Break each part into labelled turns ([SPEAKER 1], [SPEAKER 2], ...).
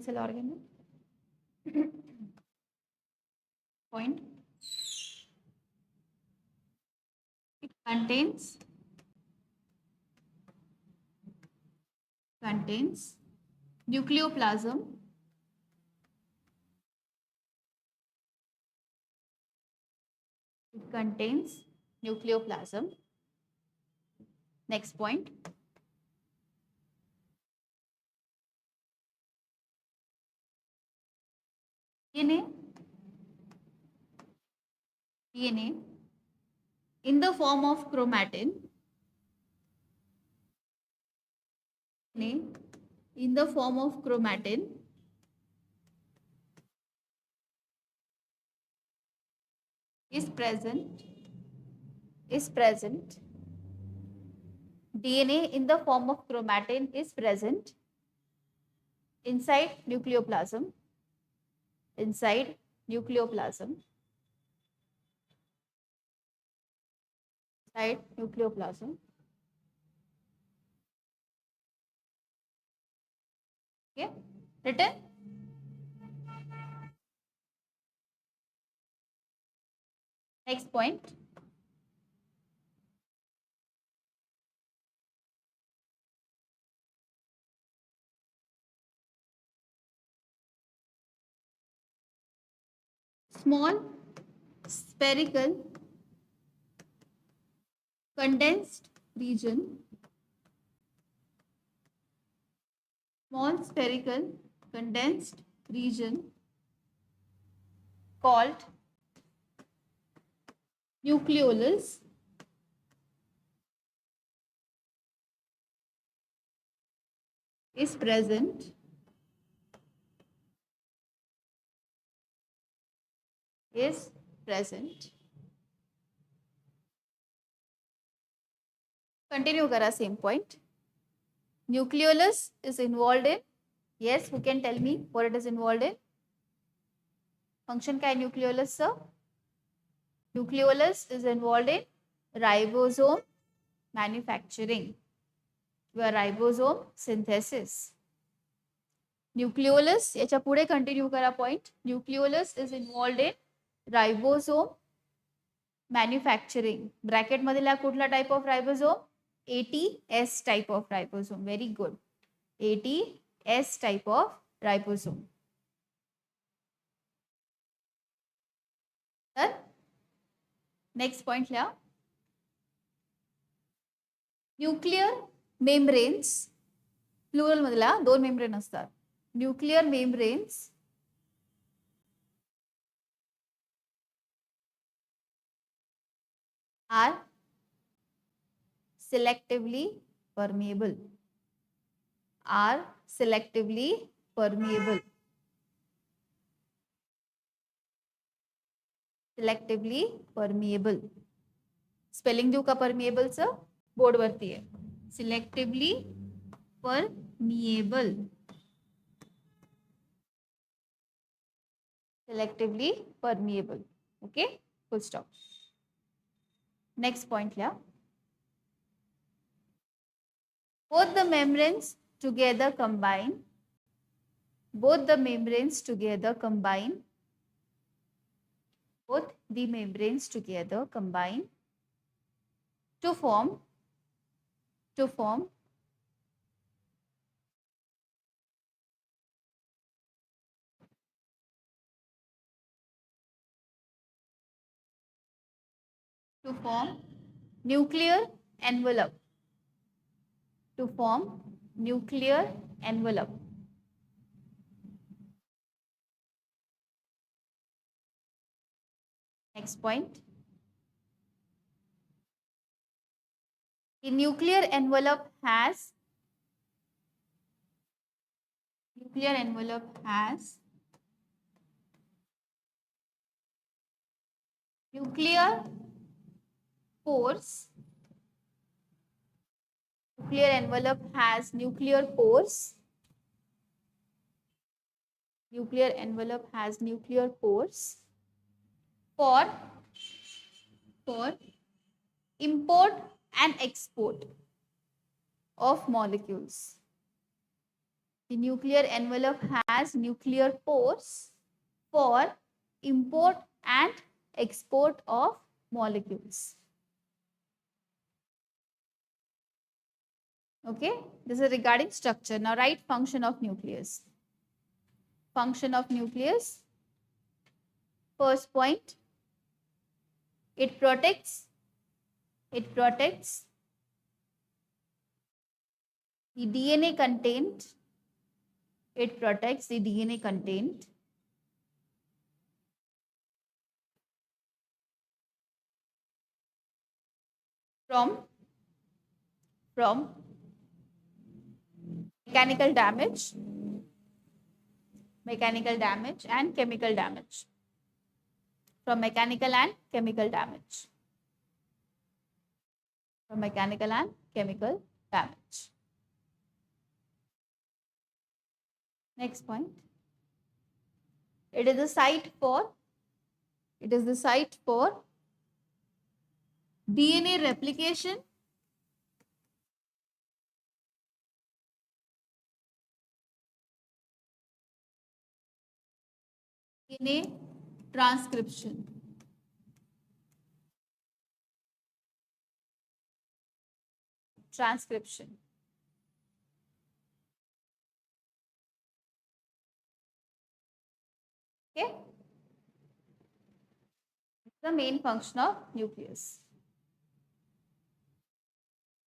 [SPEAKER 1] cell organelle. Point. It contains nucleoplasm. It contains nucleoplasm. Next point. DNA in the form of chromatin. DNA in the form of chromatin is present. DNA in the form of chromatin is present inside nucleoplasm. Inside nucleoplasm. Inside nucleoplasm. Okay, written. Next point. Small spherical condensed region. Small spherical condensed region called nucleolus is present Continue kara same point. Nucleolus is involved in, yes, who can tell me what it is involved in? Function क्या है nucleolus sir? Nucleolus is involved in ribosome manufacturing, your ribosome synthesis. Nucleolus, याच्या पुढे continue करा point. Nucleolus is involved in ribosome manufacturing. Bracket मधला कुठला type of ribosome? ATS type of ribosome. Very good. ATS type of ribosome. Done? Next point here. Nuclear membranes. Plural मधला दोन membrane असतात. Nuclear membranes are selectively permeable. Are selectively permeable. Selectively permeable. Spelling देऊ का permeable चं? Board वरती आहे. Selectively permeable. Selectively permeable. Okay, full stop. Next point here. Both the membranes together combine. Both the membranes together combine. Both the membranes together combine to form nuclear envelope. To form nuclear envelope. Next point. The nuclear envelope has nuclear pores. Nuclear envelope has nuclear pores. Nuclear envelope has nuclear pores for import and export of molecules. The nuclear envelope has nuclear pores for import and export of molecules. Okay, this is regarding structure. Now write function of nucleus. Function of nucleus. First point, it protects the DNA content. It protects the DNA content from mechanical damage and chemical damage. From mechanical and chemical damage. From mechanical and chemical damage. Next point. It is the site for DNA replication DNA transcription. Okay. The main function of nucleus.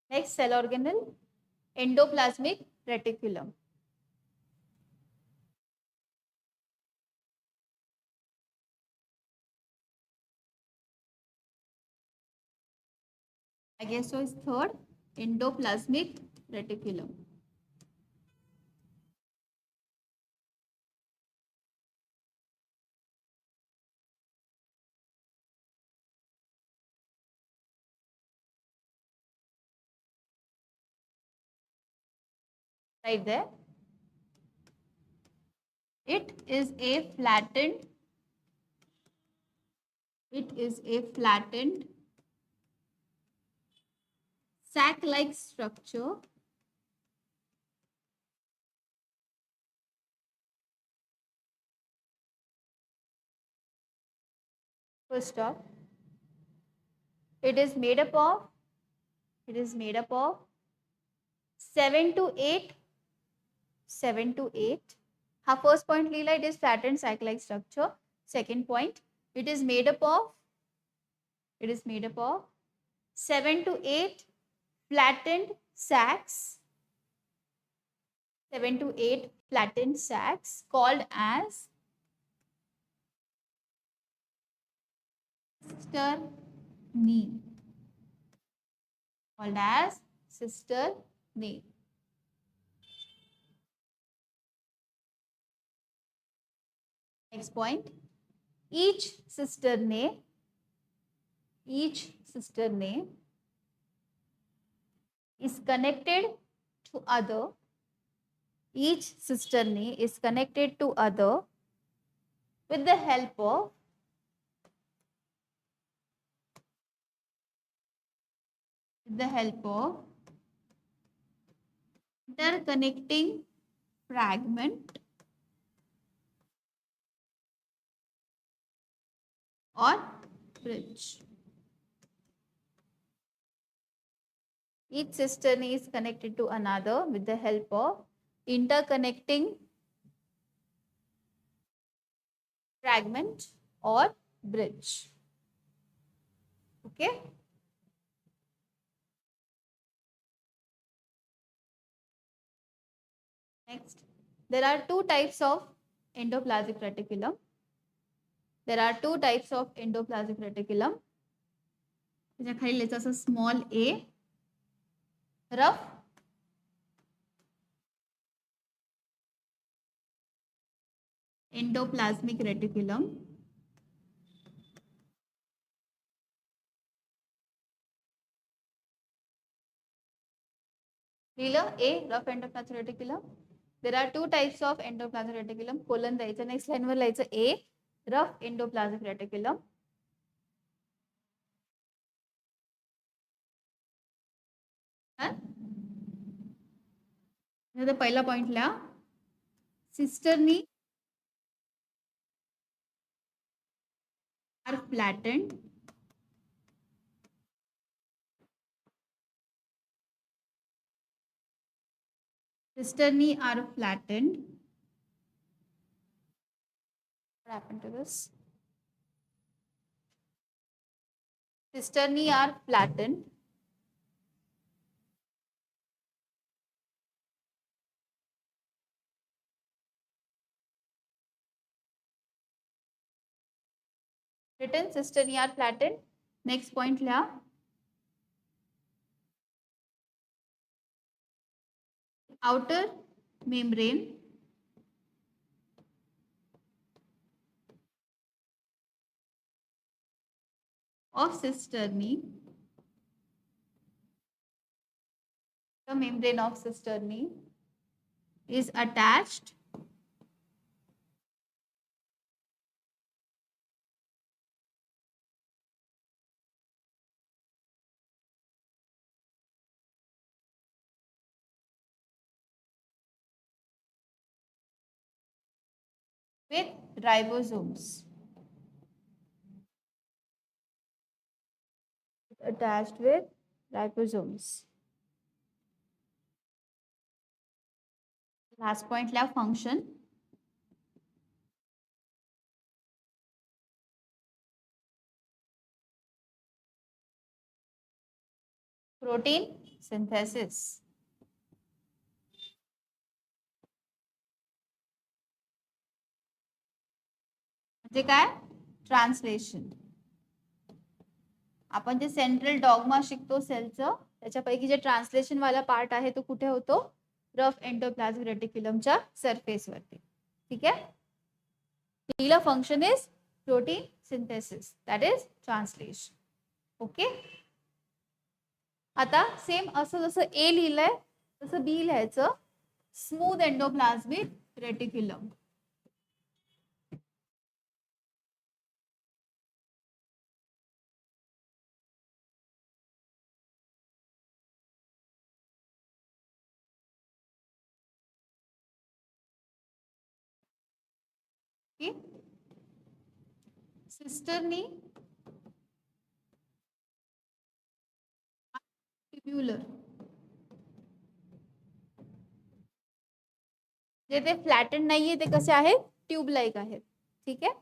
[SPEAKER 1] Next cell organelle, endoplasmic reticulum. I guess so is third, endoplasmic reticulum. Right there. It is a flattened sac-like structure first off. It is made up of 7 to 8. Her first point, Leela, it is flattened sac-like structure. Second point, it is made up of 7 to 8 flattened sacs. 7 to 8 flattened sacs called as cisternae. Next point, each cisternae is connected to other. Each cisternae is connected to other with the help of interconnecting fragment or bridge. Each cisternae is connected to another with the help of interconnecting fragment or bridge. Okay. Next, there are two types of endoplasmic reticulum. त्याच्या खाली लिहायचं असं small a, rough endoplasmic reticulum. लिहिलं A, rough endoplasmic reticulum. There are two types of endoplasmic reticulum. Colon द्यायचं. Next line वर लिहायचं A, rough endoplasmic reticulum. पहिला point लिहा. Cisternae are flattened. Cisternae are flattened. What happened to this? Cisternae are flattened. Written cisternae are flattened. Next point लिहा. Outer membrane of cisternae, the membrane of cisternae is attached with ribosomes. Attached with ribosomes. Last point लिहा function. Protein synthesis. म्हणजे काय? Translation. आपण जे central dogma शिकतो सेलचं त्याच्यापैकी जे translation वाला part आहे तो कुठे होतो? रफ एंडोप्लाझ्मिक रेटिक्युलमच्या सरफेस वरती. ठीक आहे. पहिला function is protein synthesis, that is translation. Okay. आता सेम असं जसं ए लिहिलंय तसं बी लिहायचं. Smooth endoplasmic reticulum. Cisternae tubular, जे ते फ्लॅटन नाहीये ते कसे आहेत? ट्यूब लाइक आहेत. ठीक आहे.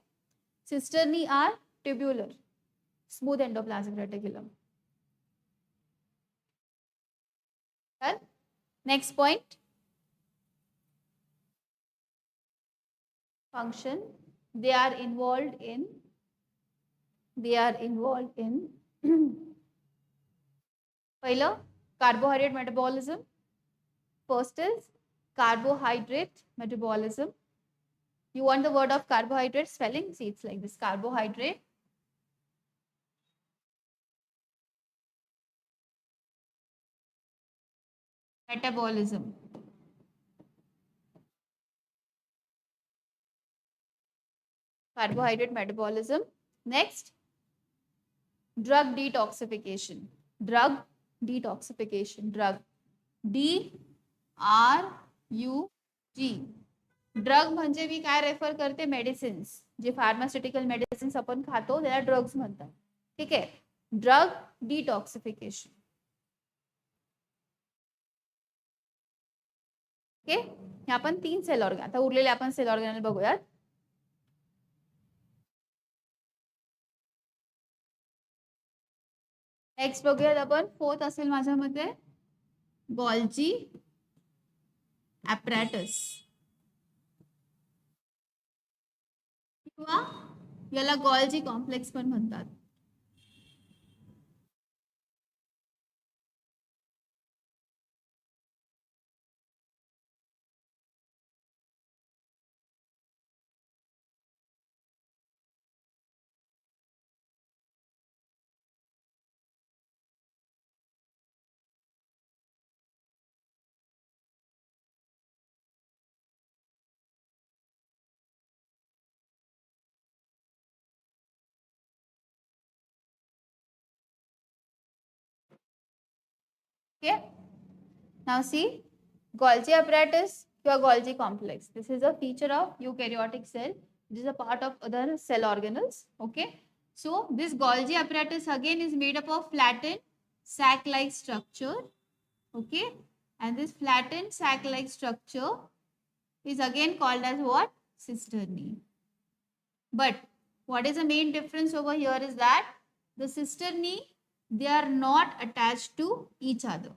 [SPEAKER 1] Cisternae are tubular, smooth endoplasmic reticulum. Next point, function. They are involved in पहिलं carbohydrate metabolism. First is carbohydrate metabolism. You want the word of carbohydrate spelling? See, it's like this: carbohydrate metabolism. Carbohydrate metabolism. Next, drug detoxification. Drug detoxification. Drug DRUG. Drug म्हणजे मी काय refer करते? Medicines. जे pharmaceutical medicines आपण खातो त्याला drugs म्हणतात. ठीक आहे. Drug detoxification. Okay. हे आपण 3 सेल ऑर्गन, आता उरलेले आपण सेल ऑर्गनल बघूयात. नेक्स्ट बघूयात आपण. फोर्थ असेल माझ्या मते गॉल्जी ॲपॅरेटस किंवा याला गॉल्जी कॉम्प्लेक्स पण म्हणतात. Okay. Now see, Golgi apparatus किंवा Golgi complex. This is a feature of eukaryotic cell. This is a part of other cell organelles. Okay. So this Golgi apparatus again is made up of flattened sac-like structure. Okay. And this flattened sac-like structure is again called as what? Cisternae. But what is the main difference over here is that the cisternae, they are not attached to each other.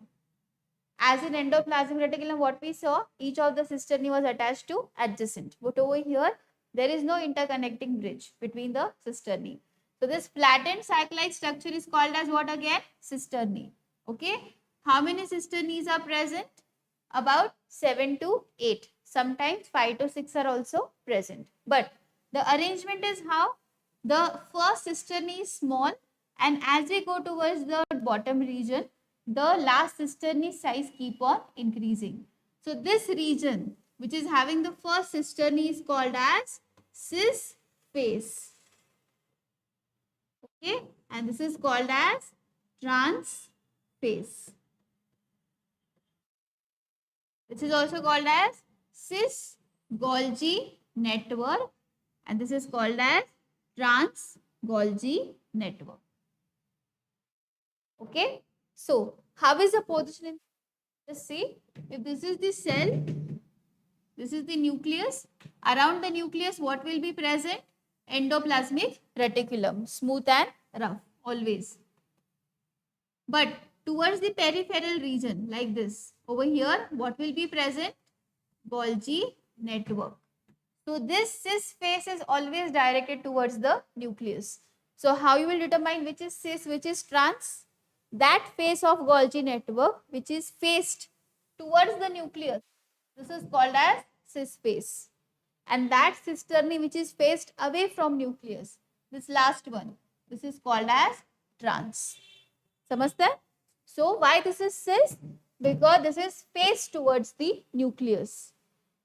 [SPEAKER 1] As in endoplasmic reticulum, what we saw, each of the cisternae was attached to adjacent. But over here, there is no interconnecting bridge between the cisternae. So this flattened sac-like structure is called as what again? Cisternae. Okay. How many cisternaes are present? About 7 to 8. Sometimes 5 to 6 are also present. But the arrangement is how? The first cisternae is small, and as we go towards the bottom region, the last cisternae size keep on increasing. So this region which is having the first cisternae is called as cis phase. Okay, and this is called as trans phase. This is also called as cis Golgi network, and this is called as trans Golgi network. Okay, so how is the position in? Just see, if this is the cell, this is the nucleus. Around the nucleus, what will be present? Endoplasmic reticulum, smooth and rough, always. But towards the peripheral region, like this, over here, what will be present? Golgi network. So this cis phase is always directed towards the nucleus. So how you will determine which is cis, which is trans? That phase of Golgi network which is faced towards the nucleus, this is called as cis phase. And that cisternae which is faced away from nucleus, this last one, this is called as trans. Samajhte? So why this is cis? Because this is faced towards the nucleus.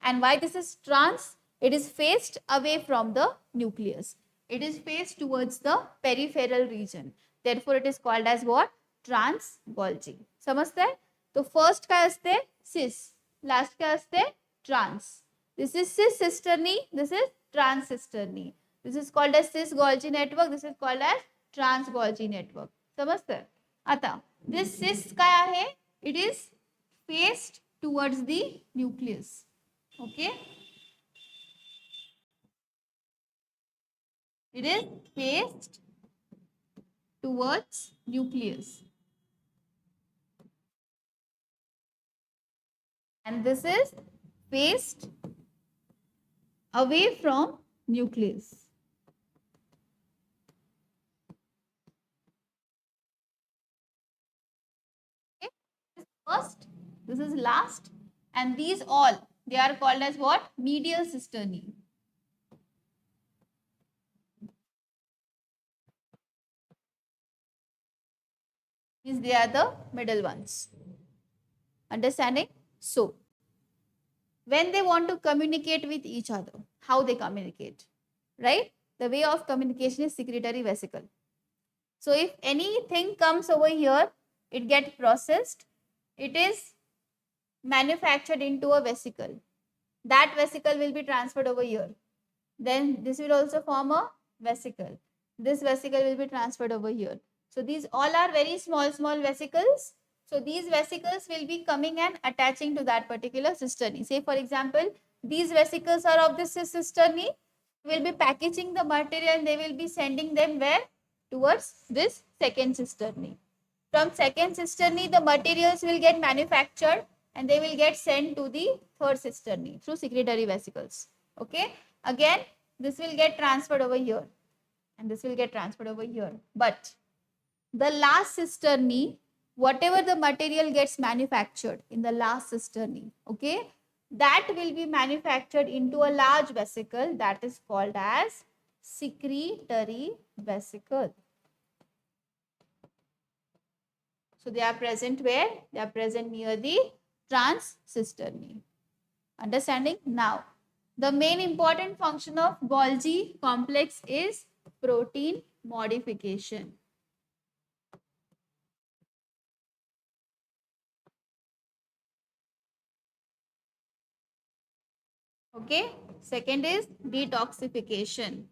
[SPEAKER 1] And why this is trans? It is faced away from the nucleus. It is faced towards the peripheral region. Therefore, it is called as what? Trans Golgi. समझते हैं? तो first क्या असते? Cis. Last क्या असते? Trans. This is cis cisternae. This is trans cisternae. This is called as cis Golgi network. This is called as trans Golgi network. समझते हैं? आता this cis क्या है? It is faced towards the nucleus. Okay. It is faced towards nucleus. And this is faced away from nucleus. Okay. This is first, this is last, and these all, they are called as what? Medial cisternae. They are the middle ones. Understanding? So, when they want to communicate with each other, how they communicate, right? The way of communication is secretory vesicle. So, if anything comes over here, it gets processed, it is manufactured into a vesicle. That vesicle will be transferred over here. Then this will also form a vesicle. This vesicle will be transferred over here. So these all are very small vesicles. So these vesicles will be coming and attaching to that particular cisternae. Say for example, these vesicles are of this cisternae. Will be packaging the material and they will be sending them where? Towards this second cisternae. From second cisternae, the materials will get manufactured and they will get sent to the third cisternae through secretory vesicles. Okay. Again, this will get transferred over here and this will get transferred over here. But the last cisternae, whatever the material gets manufactured in the last cisternae, okay, that will be manufactured into a large vesicle that is called as secretory vesicle. So they are present where? They are present near the trans cisternae. Understanding? Now, the main important function of Golgi complex is protein modification. Okay. Second is detoxification.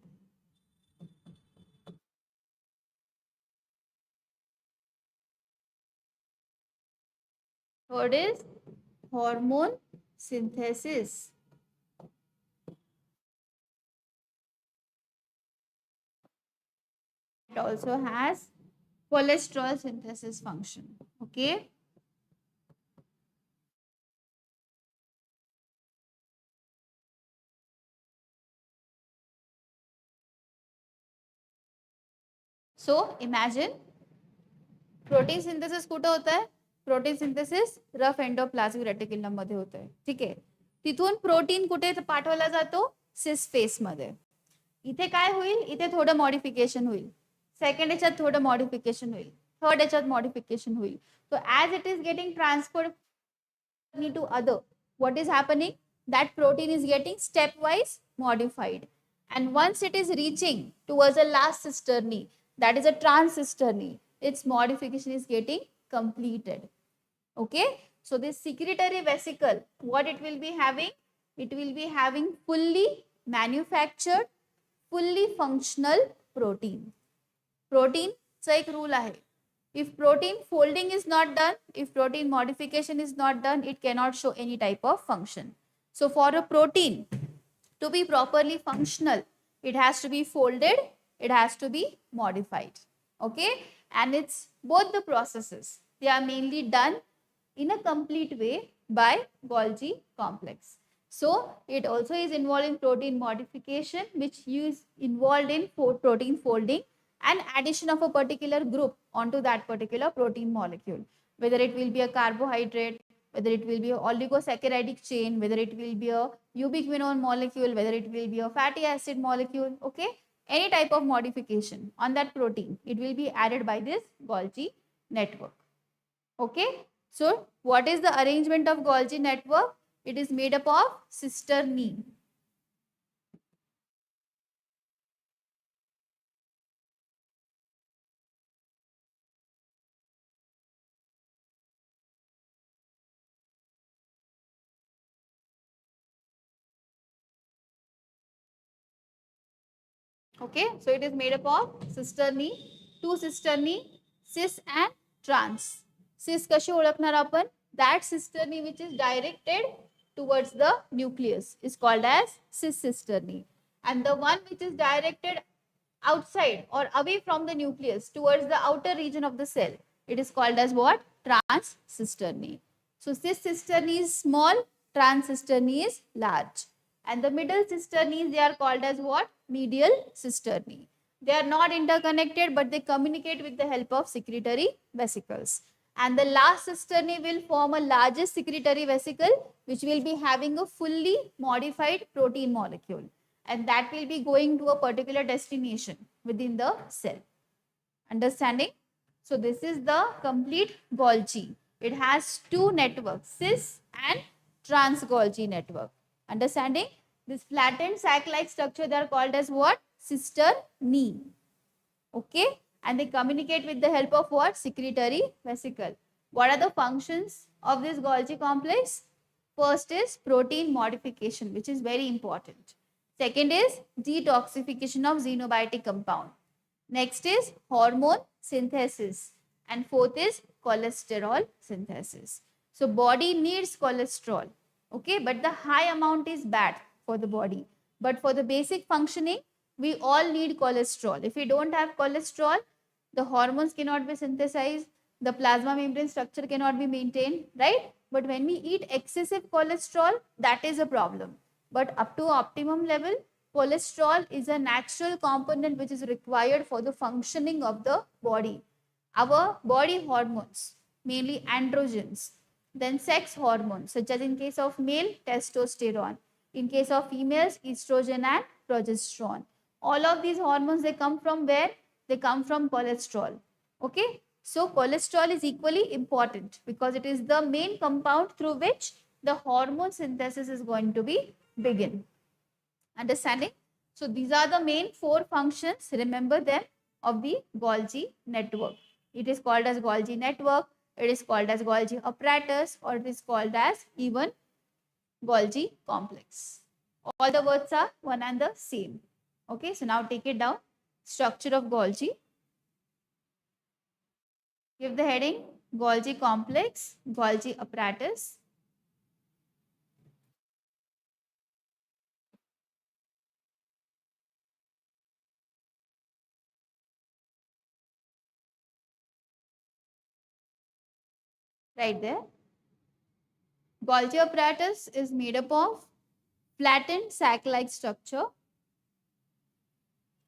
[SPEAKER 1] Third is hormone synthesis. It also has cholesterol synthesis function. Okay. So imagine protein synthesis कुठे होत आहे protein synthesis rough endoplasmic reticulum मध्ये होत आहे ठीक आहे तिथून protein कुठे पाठवला जातो सिस फेस मध्ये इथे काय होईल इथे थोडं मॉडिफिकेशन होईल सेकंड याच्यात थोडं मॉडिफिकेशन होईल थर्ड याच्यात मॉडिफिकेशन होईल so as it is getting transferred to other what is happening that protein is getting stepwise modified and once it is reaching towards the last cisternae that is a trans cisternae its modification is getting completed okay so this secretory vesicle what it will be having it will be having fully manufactured fully functional protein protein चा एक rule आहे if protein folding is not done if protein modification is not done it cannot show any type of function so for a protein to be properly functional it has to be folded it has to be modified okay and it's both the processes they are mainly done in a complete way by Golgi complex so it also is involved in protein modification which is involved in protein folding and addition of a particular group onto that particular protein molecule whether it will be a carbohydrate whether it will be a oligosaccharidic chain whether it will be a ubiquinone molecule whether it will be a fatty acid molecule okay any type of modification on that protein it will be added by this Golgi network okay so what is the arrangement of Golgi network it is made up of cisternae okay so it is made up of cisternae two cisternae cis and trans cis कशी ओळखणार आपण that cisternae which is directed towards the nucleus is called as cis cisternae and the one which is directed outside or away from the nucleus towards the outer region of the cell it is called as what trans cisternae so cis cisternae is small trans cisternae is large and the middle cisternae they are called as what medial cisternae they are not interconnected but they communicate with the help of secretory vesicles and the last cisternae will form a largest secretory vesicle which will be having a fully modified protein molecule and that will be going to a particular destination within the cell understanding so this is the complete Golgi it has two networks cis and trans Golgi network understanding this flattened sac-like structure they are called as what cisternae okay and they communicate with the help of what secretory vesicle what are the functions of this Golgi complex first is protein modification which is very important second is detoxification of xenobiotic compound next is hormone synthesis and fourth is cholesterol synthesis so body needs cholesterol okay but the high amount is bad for the body but for the basic functioning we all need cholesterol if we don't have cholesterol the hormones cannot be synthesized the plasma membrane structure cannot be maintained right but when we eat excessive cholesterol that is a problem but up to optimum level cholesterol is a natural component which is required for the functioning of the body our body hormones mainly androgens then sex hormones such as in case of male testosterone in case of females estrogen and progesterone all of these hormones they come from where they come from cholesterol okay so cholesterol is equally important because it is the main compound through which the hormone synthesis is going to be begin understanding so these are the main four functions remember them of the Golgi network it is called as Golgi network it is called as Golgi apparatus or it is called as even Golgi complex All the words are one and the same. Okay, so now take it down. Structure of Golgi. Give the heading Golgi complex, Golgi apparatus. Right there. Golgi apparatus is made up of flattened sac-like structure.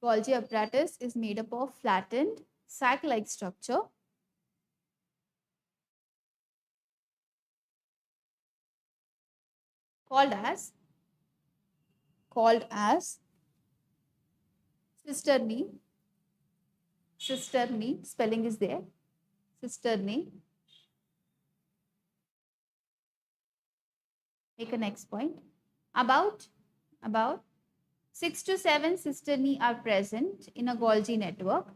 [SPEAKER 1] Golgi apparatus is made up of flattened sac-like structure called as cisternae. Cisternae, spelling is there. Cisternae. Make a next point. About 6 to 7 cisternae are present in a Golgi network.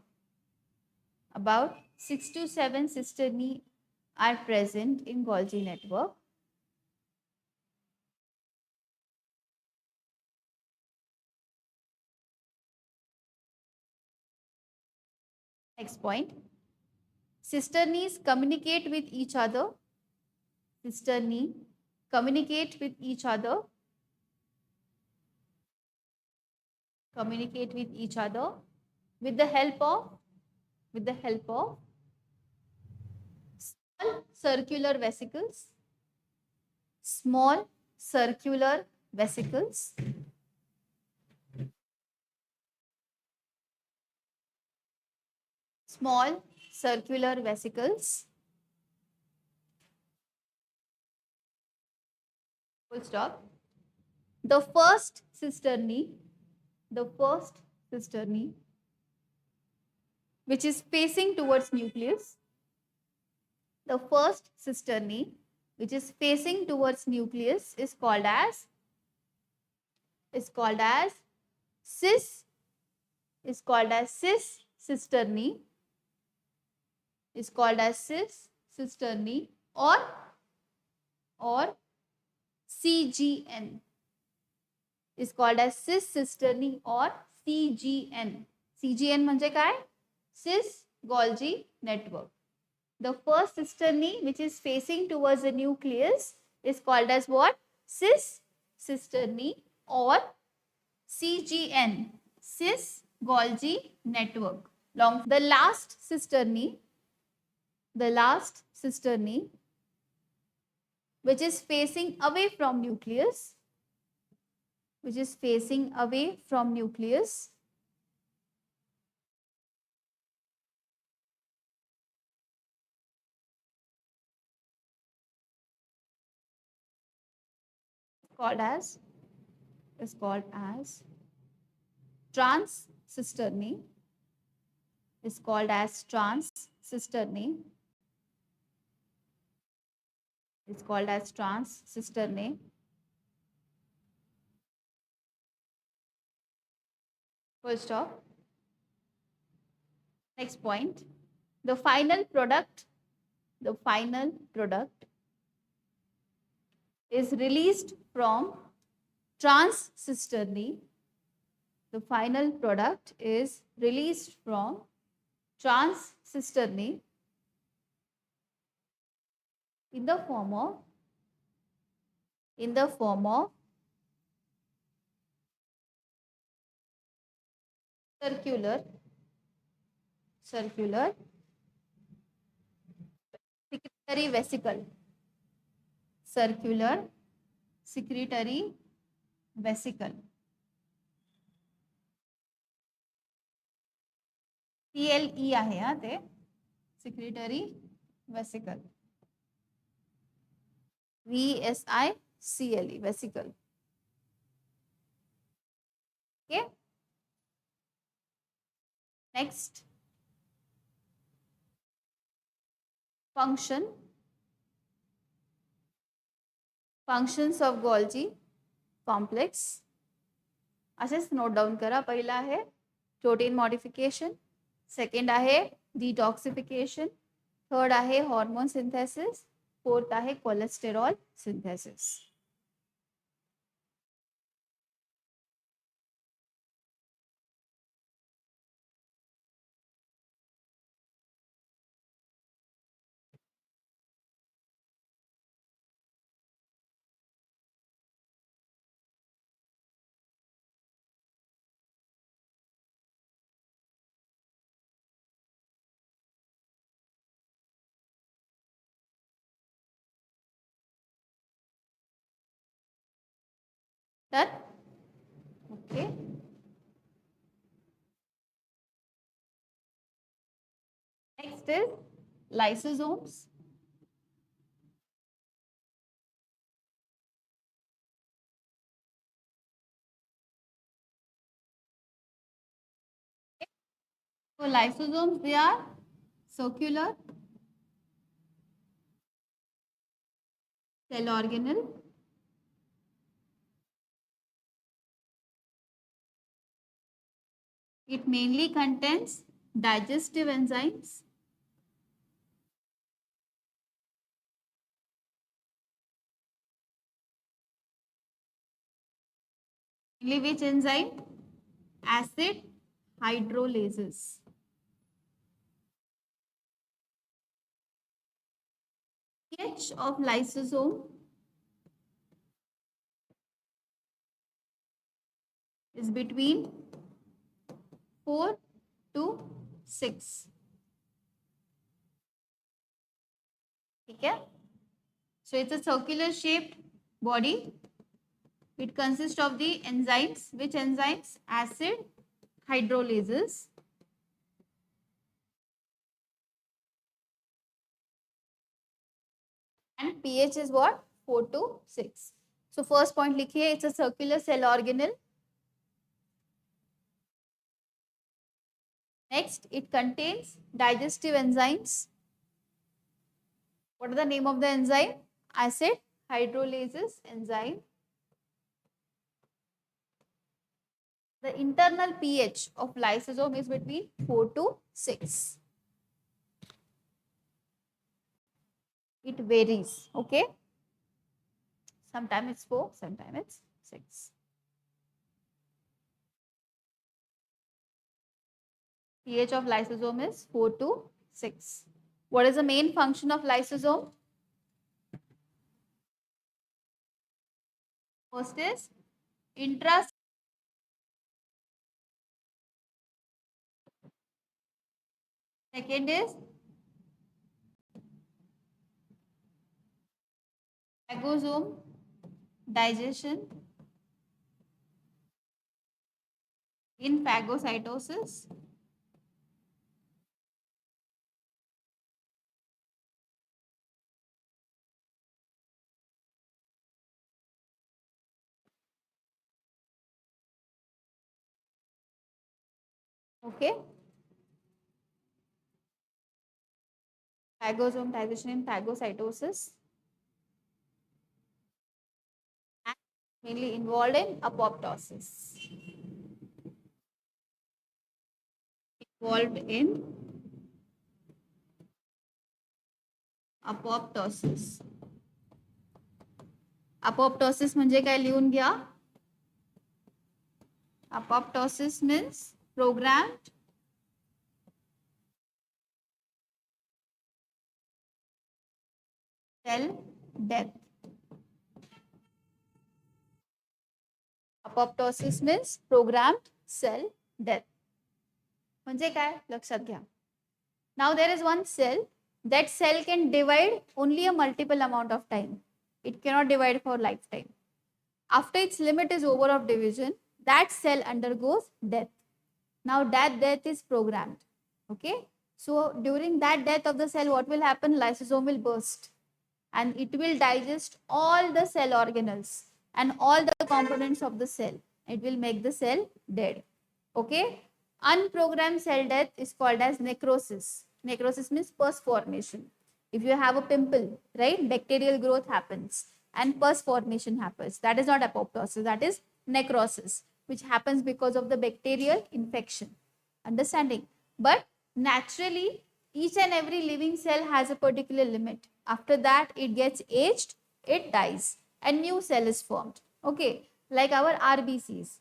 [SPEAKER 1] About 6 to 7 cisternae are present in Golgi network. Next point. Cisternaes communicate with each other. Cisternae communicate with each other. Communicate with each other with the help of small circular vesicles. Small circular vesicles. Small circular vesicles. Full stop. The first cisternae, which is facing towards nucleus. The first cisternae, which is facing towards nucleus, is called as cis cisternae. Is called as cis cisternae or CGN. Is called as cis cisternae or CGN. CGN म्हणजे काय? Cis Golgi network. The first cisternae which is facing towards the nucleus is called as what? Cis cisternae or CGN. Cis Golgi network. Long. The last cisternae which is facing away from nucleus, is called as trans cisternae. Is called as trans cisternae. It's called as trans cisternae. Full stop. Next point. The final product is released from trans cisternae. The final product is released from trans cisternae in the form of circular secretory vesicle. Circular secretory vesicle. CLE आहे हा ते secretory vesicle. VSICLE vesicle. Okay. Next. Functions of Golgi complex. असेच note down करा. पहिला आहे protein modification, second आहे detoxification, third आहे hormone synthesis, fourth आहे cholesterol synthesis. Done? Okay. Next is lysosomes. So lysosomes, they are circular cell organelle. It mainly contains digestive enzymes, mainly which enzyme? Acid hydrolases. pH of lysosome is between 4 to 6. Okay? So it's a circular shaped body. It consists of the enzymes. Which enzymes? Acid hydrolases. And pH is what? 4 to 6. So first point likhiye, it's a circular cell organelle. Next, it contains digestive enzymes. What is the name of the enzyme? Acid hydrolases enzyme. The internal pH of lysosome is between 4 to 6. It varies, okay? Sometimes it's 4, sometimes it's 6. pH of lysosome is 4 to 6. What is the main function of lysosome? First is intra. Second is phagosome digestion in phagocytosis. Okay. Phagosome digestion in phagocytosis. And mainly involved in apoptosis. Involved in apoptosis. Apoptosis म्हणजे काय लिहून घ्या. Apoptosis means programmed cell death. Apoptosis means programmed cell death. म्हणजे काय लक्षात घ्या. Now there is one cell. That cell can divide only a multiple amount of time. It cannot divide for lifetime. After its limit is over of division, that cell undergoes death. Now that death is programmed. Okay. So during that death of the cell, what will happen? Lysosome will burst and it will digest all the cell organelles and all the components of the cell. It will make the cell dead. Okay. Unprogrammed cell death is called as necrosis. Necrosis means pus formation. If you have a pimple, right, bacterial growth happens and pus formation happens. That is not apoptosis, that is necrosis, which happens because of the bacterial infection. Understanding? But naturally, each and every living cell has a particular limit. After that, it gets aged, it dies, and new cell is formed. Okay, like our RBCs.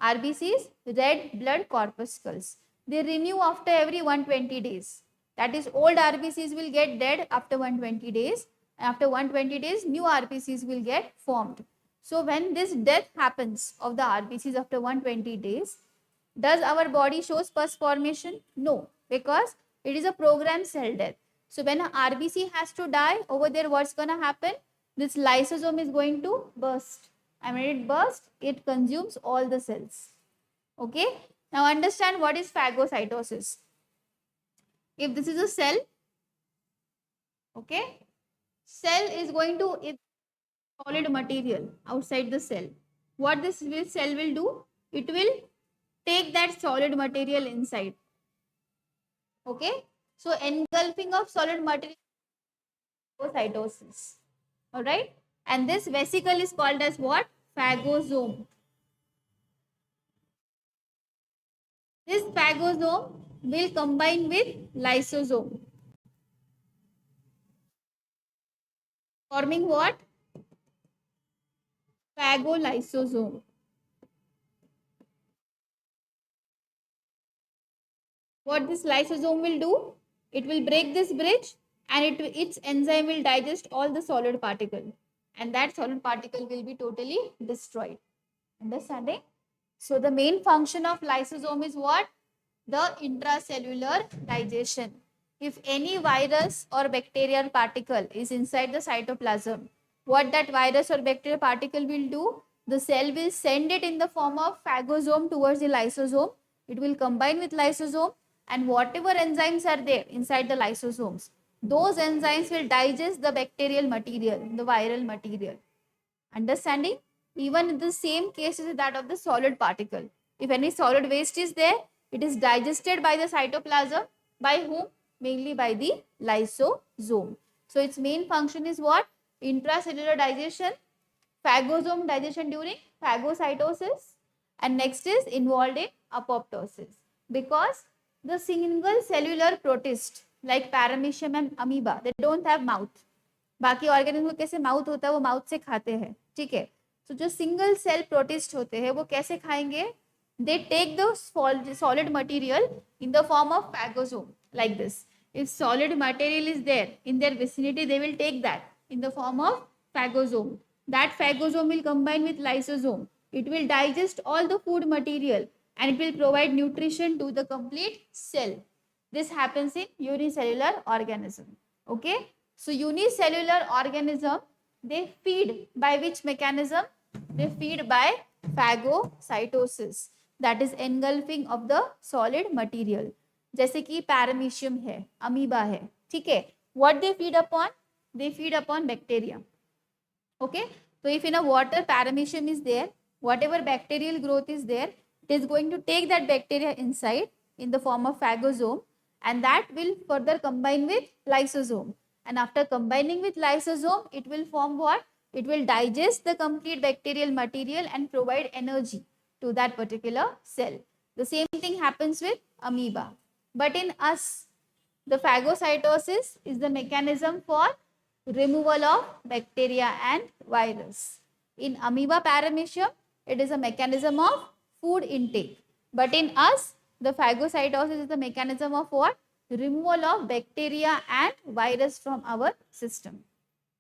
[SPEAKER 1] RBCs, red blood corpuscles. They renew after every 120 days. That is, old RBCs will get dead after 120 days. After 120 days, new RBCs will get formed. So when this death happens of the RBCs after 120 days, does our body shows pus formation? No, because it is a programmed cell death. So when a RBC has to die, over there what's going to happen? This lysosome is going to burst and when it bursts, it consumes all the cells. Okay. Now understand what is phagocytosis. If this is a cell, okay, cell is going to it's solid material outside the cell. What cell will do? It will take that solid material inside. Okay. So engulfing of solid material is phagocytosis. All right. And this vesicle is called as what? Phagosome. This phagosome will combine with lysosome, forming what? Phagolysosome. What this lysosome will do? It will break this bridge and its enzyme will digest all the solid particle. And that solid particle will be totally destroyed. Understanding? So the main function of lysosome is what? The intracellular digestion. If any virus or bacterial particle is inside the cytoplasm, what that virus or bacterial particle will do? The cell will send it in the form of phagosome towards the lysosome. It will combine with lysosome, and whatever enzymes are there inside the lysosomes, those enzymes will digest the bacterial material, the viral material. Understanding? Even the same case is that of the solid particle. If any solid waste is there, it is digested by the cytoplasm. By whom? Mainly by the lysosome. So its main function is what? Intracellular digestion, phagosome digestion during phagocytosis, and next is involved in apoptosis. Because the single cellular protist like paramecium and amoeba, they don't have mouth. बाकी organism को कैसे mouth होता है, वो mouth से खाते हैं. ठीक है. तो जो सिंगल सेल प्रोटिस्ट होते हैं वो कैसे खाएंगे? They take the solid material in the form of phagosome like this. If solid material is there in their vicinity, they will take that in the form of phagosome. That phagosome will combine with lysosome. It will digest all the food material and it will provide nutrition to the complete cell. This happens in unicellular organism. Okay. So unicellular organism, they feed by which mechanism? They feed by phagocytosis. That is engulfing of the solid material. जैसे कि paramecium है, amoeba है, ठीक है. What they feed upon? They feed upon bacteria. Okay. So if in a water paramecium is there, whatever bacterial growth is there, it is going to take that bacteria inside in the form of phagosome, and that will further combine with lysosome. And after combining with lysosome, it will form what? It will digest the complete bacterial material and provide energy to that particular cell. The same thing happens with amoeba. But in us, the phagocytosis is the mechanism for removal of bacteria and virus. In amoeba paramecium, it is a mechanism of food intake. But in us, the phagocytosis is the mechanism of what? Removal of bacteria and virus from our system.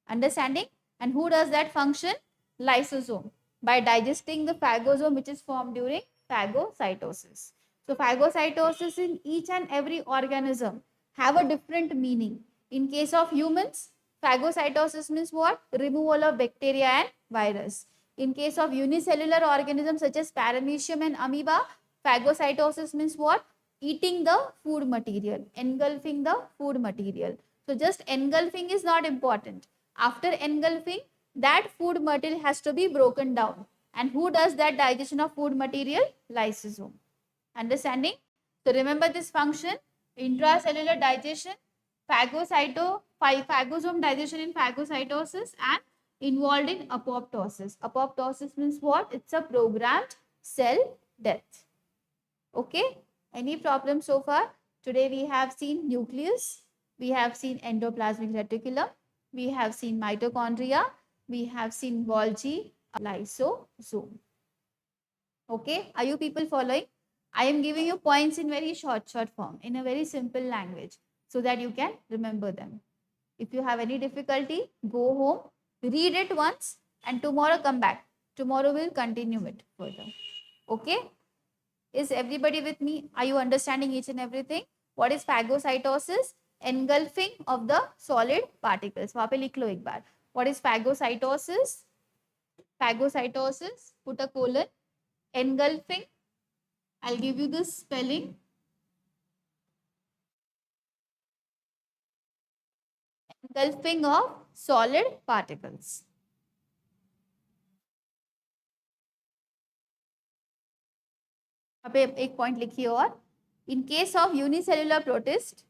[SPEAKER 1] Understanding? And who does that function? Lysosome, by digesting the phagosome which is formed during phagocytosis. So phagocytosis in each and every organism have a different meaning. In case of humans, phagocytosis means what? Removal of bacteria and virus. In case of unicellular organisms such as paramecium and amoeba, phagocytosis means what? Eating the food material, engulfing the food material. So just engulfing is not important. After engulfing, that food material has to be broken down. And who does that digestion of food material? Lysosome. Understanding? So remember this function: intracellular digestion, phagosome digestion in phagocytosis, and involved in apoptosis. Apoptosis means what? It's a programmed cell death. Okay. Any problem so far? Today we have seen nucleus, we have seen endoplasmic reticulum, we have seen mitochondria, we have seen Golgi, lysosome. Okay, are you people following? I am giving you points in very short form, in a very simple language, so that you can remember them. If you have any difficulty, go home, read it once, and tomorrow come back. Tomorrow we'll continue it further. Okay? Is everybody with me? Are you understanding each and everything? What is phagocytosis? Engulfing of the solid particles. वहाँ पे लिख लो एक बार. What is phagocytosis? Phagocytosis, put a colon. Engulfing, I'll give you the spelling. Engulfing of solid particles. अब एक point लिखिए और in case of unicellular protist,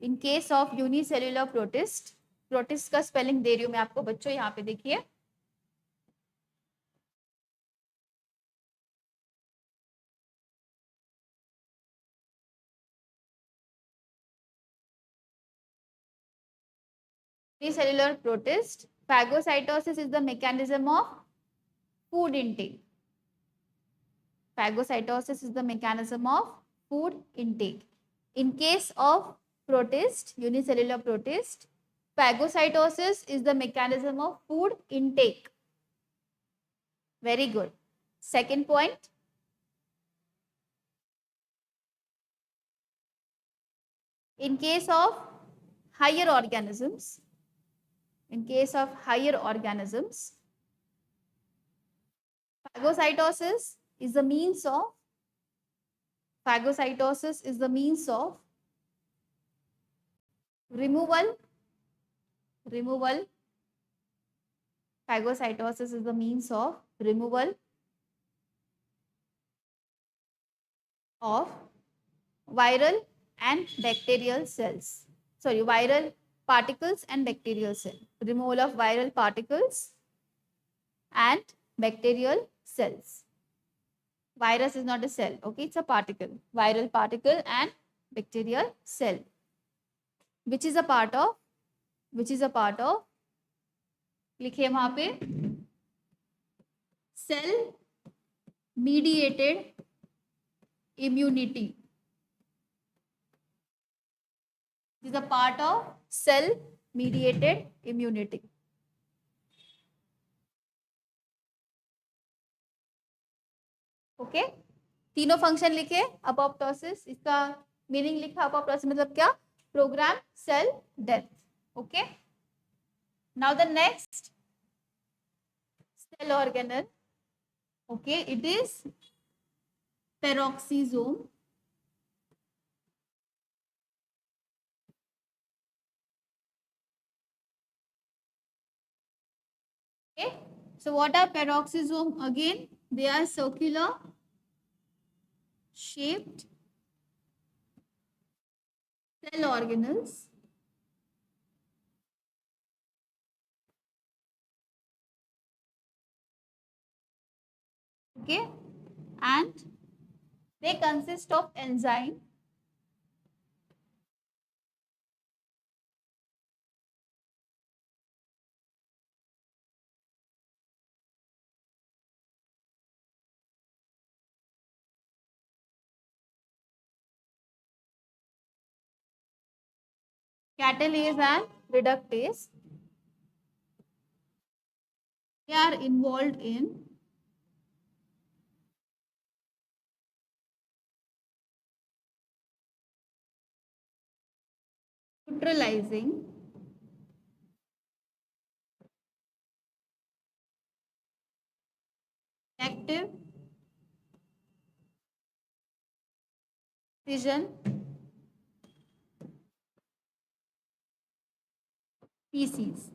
[SPEAKER 1] in case of unicellular protist, protist का spelling दे रही हूं मैं आपको बच्चों, यहाँ पे देखिए unicellular protist, phagocytosis is the mechanism of food intake. Phagocytosis is the mechanism of food intake. In case of protist, unicellular protist, phagocytosis is the mechanism of food intake. Very good. Second point. In case of higher organisms, in case of higher organisms, phagocytosis is the means of removal. Phagocytosis is the means of removal of viral and bacterial cells. Sorry, viral particles and bacterial cell. Removal of viral particles and bacterial cells. Virus is not a cell, okay? It's a particle. Viral particle and bacterial cell. Which is a part of लिखिए वहां पे cell mediated immunity. Is a part of cell mediated immunity. Okay तीनों function लिखे. Apoptosis, इसका meaning लिखा. Apoptosis मतलब क्या? Program cell death. Okay now the next cell organelle. Okay it is peroxisome. Okay, so what are peroxisome? Again, they are circular shaped cell organelles okay, and they consist of enzyme catalase and reductase. They are involved in neutralizing active oxygen species.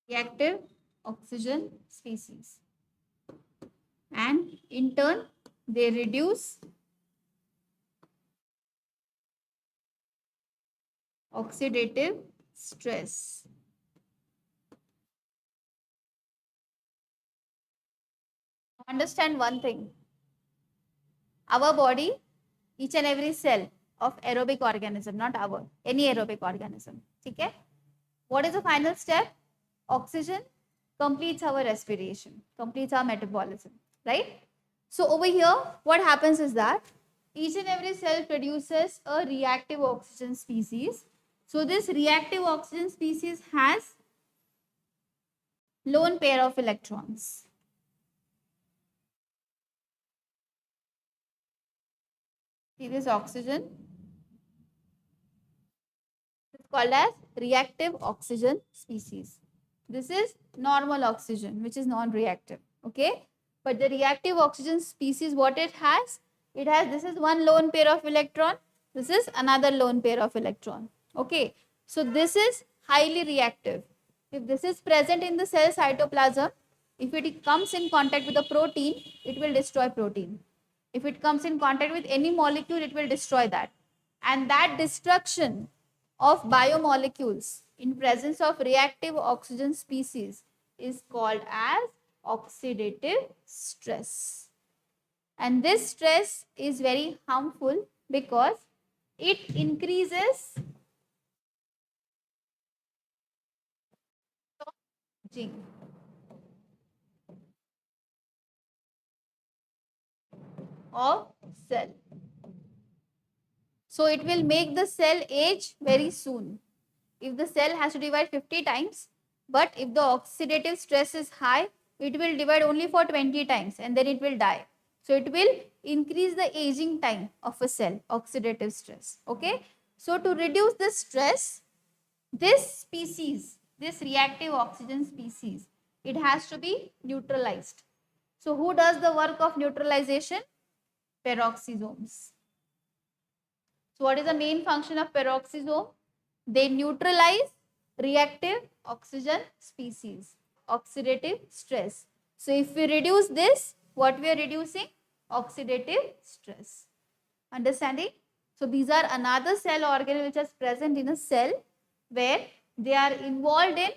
[SPEAKER 1] Reactive oxygen species, and in turn they reduce oxidative stress. Understand one thing, our body, each and every cell of aerobic organism, not our, any aerobic organism, okay? What is the final step? Oxygen completes our respiration, completes our metabolism, right? So over here, what happens is that each and every cell produces a reactive oxygen species. So this reactive oxygen species has lone pair of electrons. See this oxygen? It's called as reactive oxygen species. This is normal oxygen, which is non-reactive. Okay. But the reactive oxygen species, what it has? It has, this is one lone pair of electron. This is another lone pair of electron. Okay. So this is highly reactive. If this is present in the cell cytoplasm, if it comes in contact with a protein, it will destroy protein. If it comes in contact with any molecule, it will destroy that. And that destruction of biomolecules in presence of reactive oxygen species is called as oxidative stress. And this stress is very harmful because it increases aging of cell. So it will make the cell age very soon. If the cell has to divide 50 times, but if the oxidative stress is high, it will divide only for 20 times and then it will die. So it will increase the aging time of a cell, oxidative stress. Okay. So to reduce the stress, this species, this reactive oxygen species, it has to be neutralized. So who does the work of neutralization? Peroxisomes. So what is the main function of peroxisome? They neutralize reactive oxygen species, oxidative stress. So if we reduce this, what we are reducing? Oxidative stress. Understanding? So these are another cell organelle which is present in a cell where they are involved in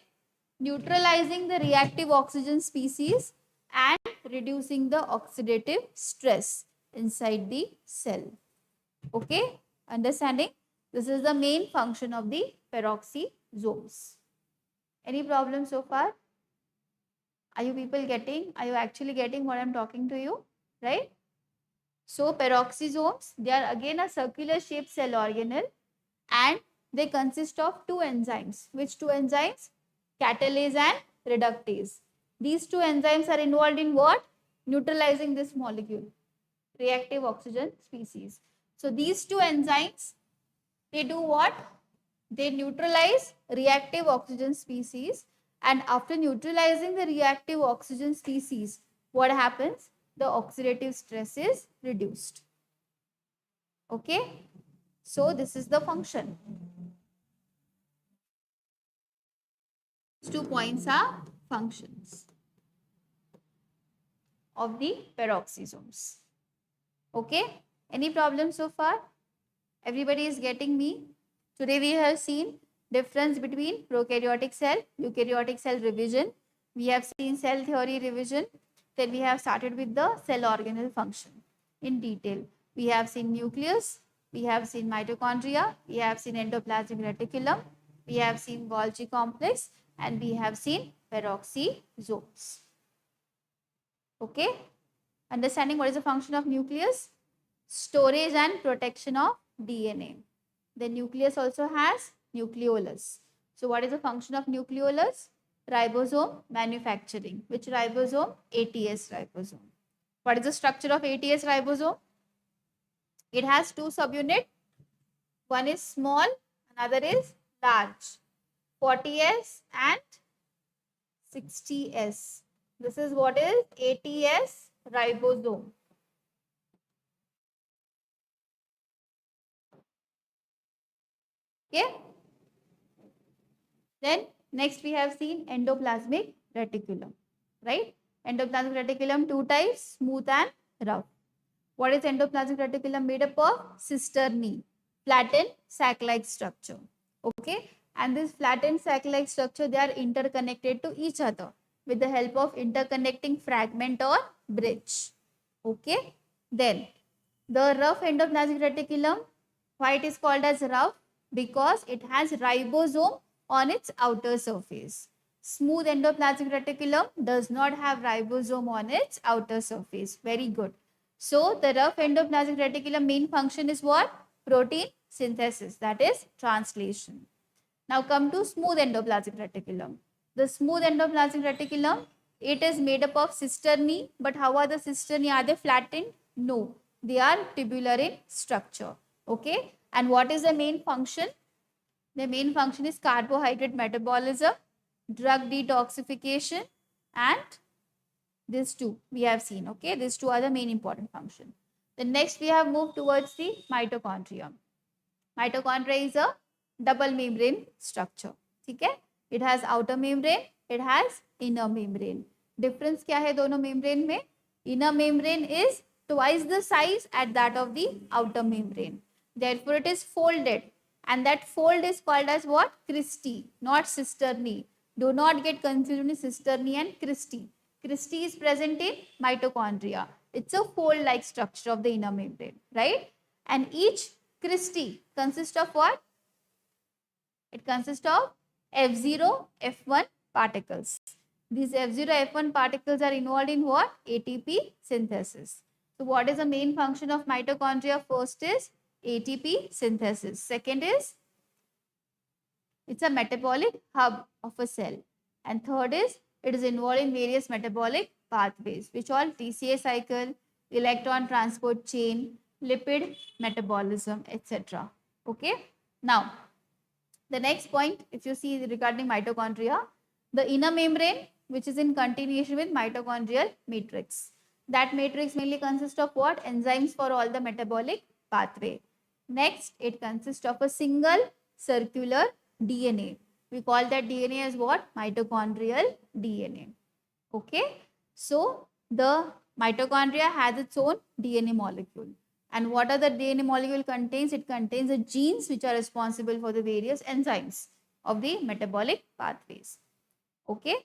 [SPEAKER 1] neutralizing the reactive oxygen species and reducing the oxidative stress inside the cell. Okay? Understanding? This is the main function of the peroxisomes. Any problem so far? Are you people getting? Are you actually getting what I am talking to you? Right? So peroxisomes, they are again a circular shaped cell organelle and they consist of two enzymes. Which two enzymes? Catalase and reductase. These two enzymes are involved in what? Neutralizing this molecule, reactive oxygen species. So these two enzymes, they do what? They neutralize reactive oxygen species, and after neutralizing the reactive oxygen species, what happens? The oxidative stress is reduced. Okay. So this is the function. These 2 points are functions of the peroxisomes. Okay. Any problem so far? Everybody is getting me? Today we have seen difference between prokaryotic cell, eukaryotic cell revision. We have seen cell theory revision. Then we have started with the cell organelle function in detail. We have seen nucleus, we have seen mitochondria, we have seen endoplasmic reticulum, we have seen Golgi complex, and we have seen peroxisomes. Okay? Understanding what is the function of nucleus? Storage and protection of DNA. The nucleus also has nucleolus. So what is the function of nucleolus? Ribosome manufacturing. Which ribosome? ATS ribosome. What is the structure of ATS ribosome? It has two subunits. One is small, another is large. 40S and 60S. This is what is ATS ribosome. Okay. Then next we have seen endoplasmic reticulum, right? Endoplasmic reticulum, two types, smooth and rough. What is endoplasmic reticulum made up of? Cisternae, flattened sac-like structure. Okay. And this flattened sac-like structure, they are interconnected to each other with the help of interconnecting fragment or bridge. Okay. Then the rough endoplasmic reticulum, why it is called as rough? Because it has ribosome on its outer surface. Smooth endoplasmic reticulum does not have ribosome on its outer surface. Very good. So the rough endoplasmic reticulum main function is what? Protein synthesis, that is translation. Now come to smooth endoplasmic reticulum. The smooth endoplasmic reticulum, it is made up of cisternae, but how are the cisternae? Are they flattened? No, they are tubular in structure. Okay. And what is the main function? The main function is carbohydrate metabolism. drug detoxification, and these two we have seen. Okay, these two are the main important function. Then next we have moved towards the mitochondria. Mitochondria is a double membrane structure. ठीक है, it has outer membrane, it has inner membrane. Difference क्या है दोनों membrane में? Inner membrane is twice the size at that of the outer membrane. Therefore, it is folded, and that fold is called as what? Cristae, not cisternae. Do not get confused with cisternae and cristae. Cristae is present in mitochondria. It's a fold-like structure of the inner membrane, right? And each cristae consists of what? It consists of F0, F1 particles. These F0, F1 particles are involved in what? ATP synthesis. So what is the main function of mitochondria? First is ATP synthesis. Second is it's a metabolic hub of a cell. And third is it is involved in various metabolic pathways, which all TCA cycle, electron transport chain, lipid metabolism, etc. Okay. Now, the next point, if you see regarding mitochondria, the inner membrane, which is in continuation with mitochondrial matrix. That matrix mainly consists of what? Enzymes for all the metabolic pathway. Next, it consists of a single circular DNA. We call that DNA as what? Mitochondrial DNA. Okay. So, the mitochondria has its own DNA molecule. And what are the DNA molecule contains? It contains the genes which are responsible for the various enzymes of the metabolic pathways. Okay.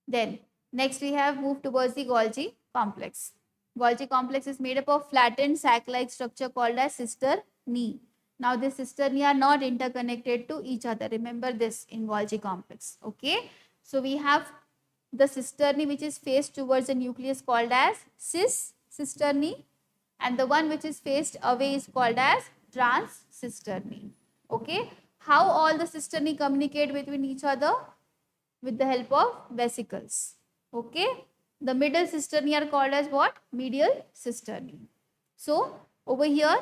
[SPEAKER 1] Then next we have moved towards the Golgi complex. Golgi complex is made up of flattened sac-like structure called as cisternae. Now these cisternae are not interconnected to each other. Remember this in Golgi complex. Okay. So we have the cisternae which is faced towards the nucleus called as cis cisternae, and the one which is faced away is called as trans cisternae. Okay. How all the cisternae communicate between each other? With the help of vesicles. Okay. The middle cisternae are called as what? Medial cisternae. So over here,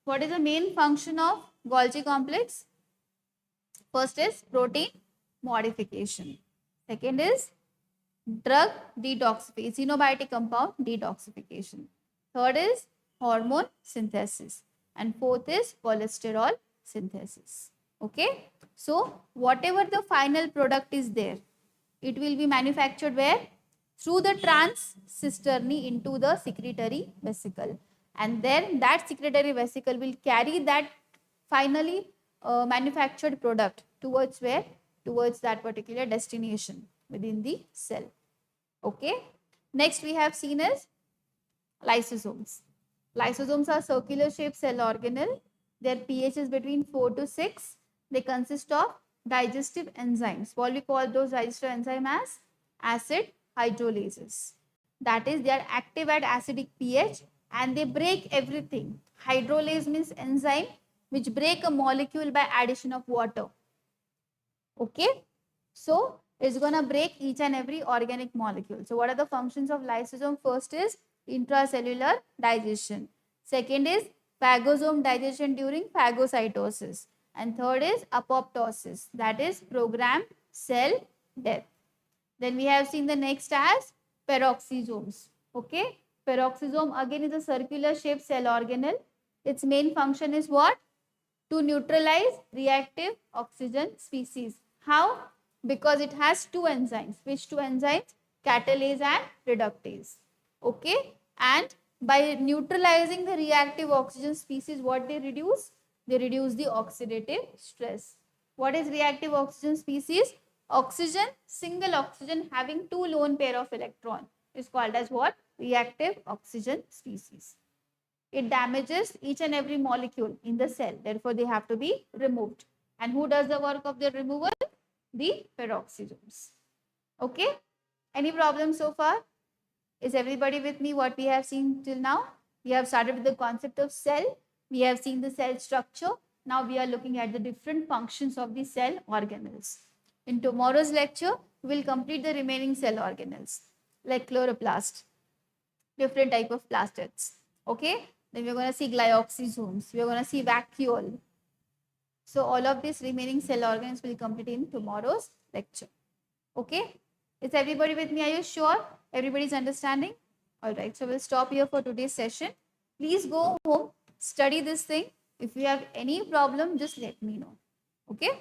[SPEAKER 1] what is the main function of Golgi complex? First is protein modification. Second is drug detoxification, xenobiotic compound detoxification. Third is hormone synthesis. And fourth is cholesterol synthesis. Okay. So whatever the final product is there, it will be manufactured where? Through the trans cisternae into the secretory vesicle. And then that secretory vesicle will carry that finally manufactured product towards where? Towards that particular destination within the cell. Okay. Next we have seen is lysosomes. Lysosomes are circular shaped cell organelle. Their pH is between 4 to 6. They consist of digestive enzymes. What we call those digestive enzymes as acid hydrolases. That is, they are active at acidic pH and they break everything. Hydrolase means enzyme which break a molecule by addition of water. Okay. So, it's going to break each and every organic molecule. So, what are the functions of lysosome? First is intracellular digestion. Second is phagosome digestion during phagocytosis. And third is apoptosis, that is programmed cell death. Then we have seen the next as peroxisomes. Okay. Peroxisome again is a circular shaped cell organelle. Its main function is what? To neutralize reactive oxygen species. How? Because it has two enzymes. Which two enzymes? Catalase and reductase. Okay. And by neutralizing the reactive oxygen species, what they reduce? They reduce the oxidative stress. What is reactive oxygen species? Oxygen, single oxygen having two lone pair of electron is called as what? Reactive oxygen species. It damages each and every molecule in the cell. Therefore, they have to be removed. And who does the work of their removal? The peroxisomes. Okay. Any problem so far? Is everybody with me what we have seen till now? We have started with the concept of cell. We have seen the cell structure. Now we are looking at the different functions of the cell organelles. In tomorrow's lecture, we will complete the remaining cell organelles like chloroplast, different type of plastids. Okay. Then we are going to see glyoxysomes. We are going to see vacuole. So all of these remaining cell organs will complete in tomorrow's lecture. Okay? Is everybody with me? Are you sure? Everybody's understanding? All right. So we'll stop here for today's session. Please go home, study this thing. If you have any problem, just let me know. Okay?